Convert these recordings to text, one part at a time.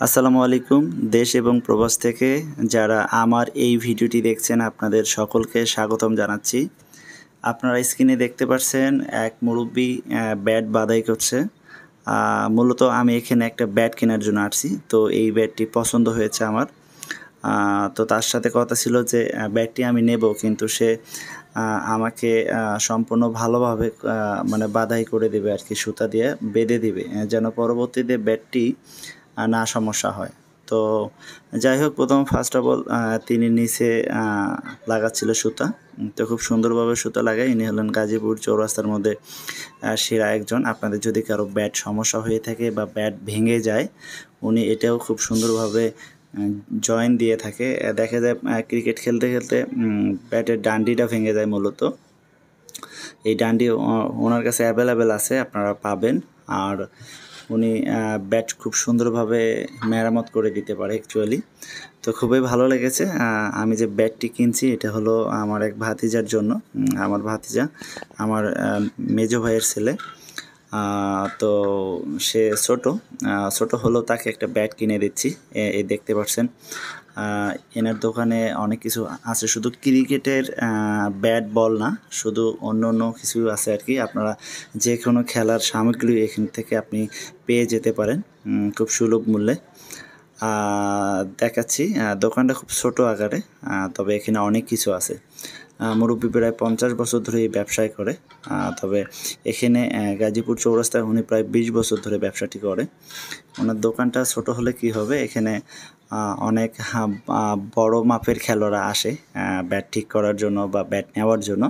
আসসালামু আলাইকুম। দেশ এবং প্রবাস থেকে যারা আমার এই ভিডিওটি দেখছেন আপনাদের সকলকে স্বাগতম জানাচ্ছি। আপনারা স্ক্রিনে দেখতে পাচ্ছেন এক মুরব্বি ব্যাট বাদাই করছে। মূলত আমি এখানে একটা ব্যাট কেনার জন্য আসছি। তো এই ব্যাটটি পছন্দ হয়েছে আমার। তো তার সাথে কথা ছিল যে ব্যাটটি আমি নেব, কিন্তু সে আমাকে সম্পূর্ণ ভালোভাবে মানে বাদাই করে দেবে আর কি, সুতা দিয়ে বেঁধে দিবে যেন পরবর্তীতে ব্যাটটি না সমস্যা হয়। তো যাই হোক, ফার্স্ট অফ অল তিনি নিচে লাগাচ্ছিল সুতা। তো খুব সুন্দরভাবে সুতা লাগায়। ইনি হলেন গাজীপুর চৌরাস্তার মধ্যে সেরা একজন। আপনাদের যদি কারো ব্যাট সমস্যা হয়ে থাকে বা ব্যাট ভেঙে যায়, উনি এটাও খুব সুন্দরভাবে জয়েন দিয়ে থাকে। দেখা যায় ক্রিকেট খেলতে খেলতে ব্যাটের ডান্ডিটা ভেঙে যায় মূলত। এই ডান্ডি ওনার কাছে অ্যাভেলেবেল আছে, আপনারা পাবেন। আর উনি ব্যাট খুব সুন্দরভাবে মেরামত করে দিতে পারে অ্যাকচুয়ালি। তো খুবই ভালো লেগেছে। আমি যে ব্যাটটি কিনছি এটা হলো আমার এক ভাতিজার জন্য। আমার ভাতিজা আমার মেজো ভাইয়ের ছেলে। তো সে ছোট হলেও তাকে একটা ব্যাট কিনে দিচ্ছি। এই দেখতে পাচ্ছেন এনার দোকানে অনেক কিছু আছে, শুধু ক্রিকেটের ব্যাট বল না, শুধু অন্য কিছু আছে আর কি। আপনারা যে কোনো খেলার সামগ্রী এখান থেকে আপনি পেয়ে যেতে পারেন খুব সুলভ মূল্যে। দেখাচ্ছি, দোকানটা খুব ছোট আকারে, তবে এখানে অনেক কিছু আছে। মুরব্বী প্রায় 50 বছর ধরে এই ব্যবসায় করে। তবে এখানে গাজীপুর চৌরাস্তায় উনি প্রায় 20 বছর ধরে ব্যবসাটি করে। ওনার দোকানটা ছোট হলে কি হবে, এখানে অনেক বড় মাপের খেলোয়াড়রা আসে ব্যাট ঠিক করার জন্য বা ব্যাট নেওয়ার জন্য।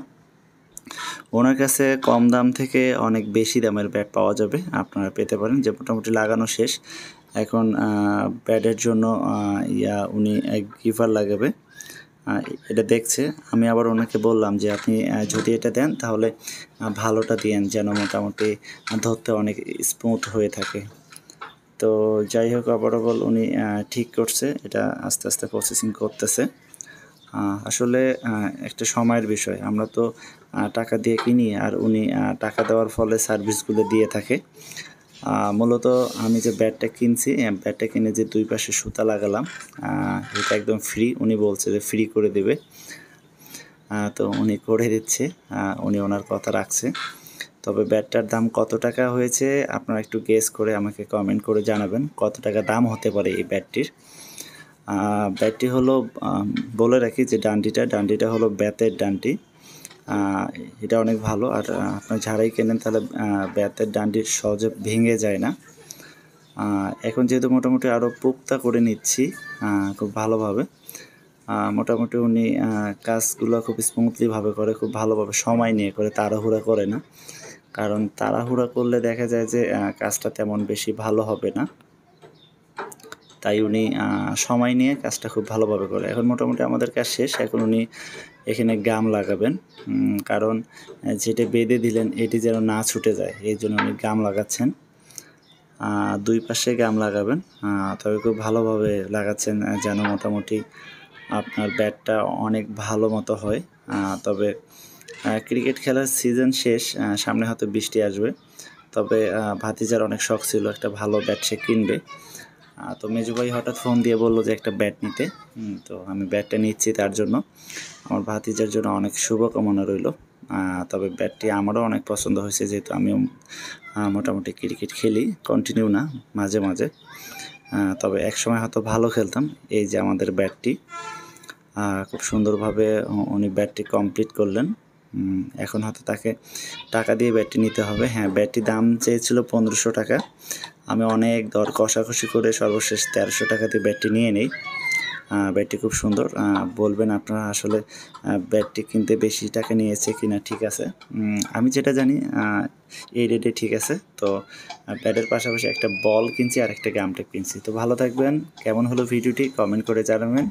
ওনার কাছে কম দাম থেকে অনেক বেশি দামের ব্যাট পাওয়া যাবে, আপনারা পেতে পারেন। যে মোটামুটি লাগানো শেষ, এখন ব্যাটের জন্য উনি এক গিফার লাগাবে, এটা দেখছে। আমি আবার ওনাকে বললাম যে আপনি যদি এটা দেন তাহলে ভালোটা দিয়েন, যেন মোটামুটি ধরতে অনেক স্মুথ হয়ে থাকে। তো যাই হোক, ওভারঅল উনি ঠিক করছে, এটা আস্তে আস্তে প্রসেসিং করতেছে। আসলে একটা সময়ের বিষয়। আমরা তো টাকা দিয়ে কিনি, আর উনি টাকা দেওয়ার ফলে সার্ভিসগুলো দিয়ে থাকে। মূলত আমি যে ব্যাটটা কিনছি, ব্যাটটা কিনে যে দুই পাশে সুতা লাগালাম, এটা একদম ফ্রি। উনি বলছে যে ফ্রি করে দেবে। তো উনি করে দিচ্ছে, উনি ওনার কথা রাখছে। তবে ব্যাটটার দাম কত টাকা হয়েছে আপনারা একটু গেস করে আমাকে কমেন্ট করে জানাবেন কত টাকা দাম হতে পারে এই ব্যাটটির। ব্যাটটি হলো, বলে রাখি যে ডান্ডিটা হলো বেতের ডান্ডি। এটা অনেক ভালো। আর আপনার যারাই কেনেন তাহলে বেতের ডান্ডি সহজে ভেঙে যায় না। এখন যেহেতু মোটামুটি আরও পুক্তা করে নিচ্ছি খুব ভালোভাবে, মোটামুটি উনি কাজগুলো খুব স্মুথলিভাবে করে, খুব ভালোভাবে সময় নিয়ে করে, তাড়াহুড়া করে না। কারণ তাড়াহুড়া করলে দেখা যায় যে কাজটা তেমন বেশি ভালো হবে না। তাই উনি সময় নিয়ে কাজটা খুব ভালোভাবে করে। এখন মোটামুটি আমাদের কাজ শেষ। এখন উনি এখানে গাম লাগাবেন, কারণ যেটা বেঁধে দিলেন এটি যেন না ছুটে যায়, এই জন্য উনি গাম লাগাচ্ছেন। দুই পাশে গাম লাগাবেন, তবে খুব ভালোভাবে লাগাচ্ছেন যেন মোটামুটি আপনার ব্যাটটা অনেক ভালো মতো হয়। তবে ক্রিকেট খেলার সিজন শেষ, সামনে হয়তো বৃষ্টি আসবে। তবে ভাতিজার অনেক শখ ছিল একটা ভালো ব্যাট সে কিনবে। তো মেজো ভাই হঠাৎ ফোন দিয়ে বললো যে একটা ব্যাট নিতে। তো আমি ব্যাটটা নিচ্ছি তার জন্য। আমার ভাতিজার জন্য অনেক শুভকামনা রইল। তবে ব্যাটটি আমারও অনেক পছন্দ হয়েছে, যেহেতু আমিও মোটামুটি ক্রিকেট খেলি, কন্টিনিউ না, মাঝে মাঝে। তবে একসময় হয়তো ভালো খেলতাম। এই যে আমাদের ব্যাটটি, খুব সুন্দরভাবে উনি ব্যাটটি কমপ্লিট করলেন। এখন হয়তো তাকে টাকা দিয়ে ব্যাটটি নিতে হবে। হ্যাঁ, ব্যাটটির দাম চেয়েছিল 1500 টাকা। আমি অনেক দর কষাকষি করে সর্বশেষ 1300 টাকাতে ব্যাটটি নিয়ে নিই। ব্যাটটি খুব সুন্দর। বলবেন আপনারা আসলে ব্যাটটি কিনতে বেশি টাকা নিয়েছে কিনা। ঠিক আছে, আমি যেটা জানি এই রেটে ঠিক আছে। তো ব্যাটের পাশাপাশি একটা বল কিনছি আর একটা গাম টেপ কিনছি। তো ভালো থাকবেন। কেমন হলো ভিডিওটি কমেন্ট করে জানাবেন।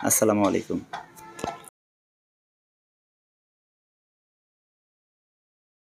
আসসালামু আলাইকুম।